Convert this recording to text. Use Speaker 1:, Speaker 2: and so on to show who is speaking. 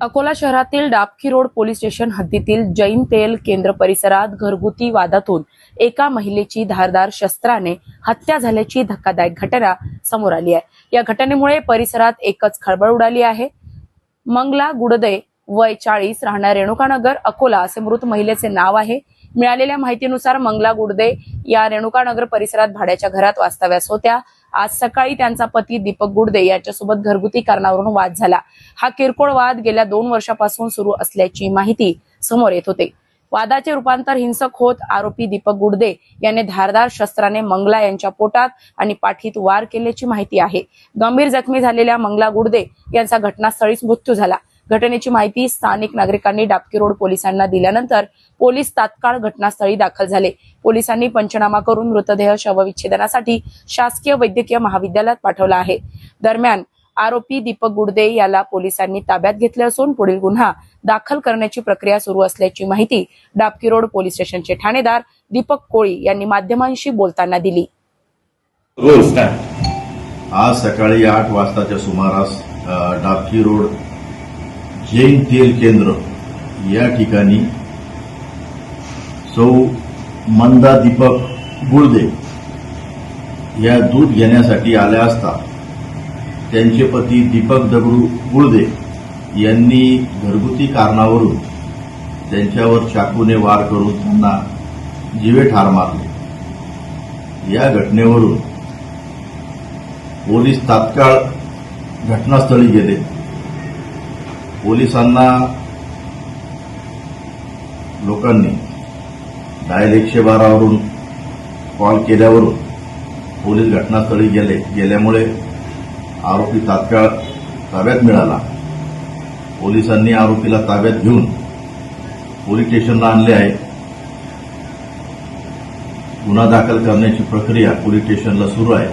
Speaker 1: अकोला शहरातील Dabki road police station हद्दीतील जैन तेल केंद्र परिसरात घरगुती वादातून एका महिलेची धारदार शस्त्राने हत्या झाल्याची धक्कादायक घटना समोर आली आहे। या घटनेमुळे परिसरात एकच खळबळ उडाली आहे। मंगला गुडदे वय 40 राहणार रेणुकानगर अकोला असे मृत महिलेचे नाव आहे। मिळालेल्या माहितीनुसार मंगला गुडदे या रेणुकानगर परिसरात भाड्याच्या घरात वास्तव्यास होत्या। आज सकाळी त्यांचा पती दीपक गुडदे यांच्यासोबत घरगुती कारणावरून वाद झाला। हा किरकोळ वाद गेल्या 2 वर्षापासून सुरू असल्याची माहिती समोर येत होते। वादाचे रूपांतर हिंसक होत आरोपी दीपक गुडदे याने धारदार शस्त्राने मंगला यांच्या पोटात आणि पाठीत वार केल्याची माहिती आहे। गंभीर जखमी झालेल्या मंगला गुडदे यांचा घटनास्थळीच मृत्यू झाला। घटनेची माहिती स्थानिक नागरिकांनी डाबकी रोड पोलिसांना दिल्यानंतर पोलीस तात्काळ घटनास्थळी दाखल झाले। पोलिसांनी पंचनामा करून मृतदेह शवविच्छेदनासाठी शासकीय वैद्यकीय महाविद्यालयात पाठवला आहे। दरम्यान आरोपी दीपक गुडदे याला पोलिसांनी ताब्यात घेतले असून पुढील गुन्हा दाखल करण्याची प्रक्रिया सुरू असल्याची माहिती डाबकी रोड पोलीस स्टेशनचे ठाणेदार दीपक कोळी यांनी माध्यमांशी बोलताना दिली।
Speaker 2: आज सकाळी 8 वाजताच्या सुमारास डाबकी रोड जैन तेल केंद्र या ठिकाणी सौ मंदा दीपक गुडदे या दूध घेण्यासाठी आल्या असता त्यांचे पती दीपक दगडू गुडदे यांनी घरगुती कारणावरून त्यांच्यावर चाकूने वार करून त्यांना जीवे ठार मारले। या घटनेवरून पोलीस तात्काळ घटनास्थळी गेले। पोलिसांना लोकांनी डायल 112 वरून कॉल केल्यावरून पोलीस घटनास्थळी गेल्यामुळे आरोपी तात्काळ ताब्यात मिळाला। पोलिसांनी आरोपीला ताब्यात घेऊन पोलीस स्टेशनला आणले आहे। गुन्हा दाखल करण्याची प्रक्रिया पोलीस स्टेशनला सुरू आहे।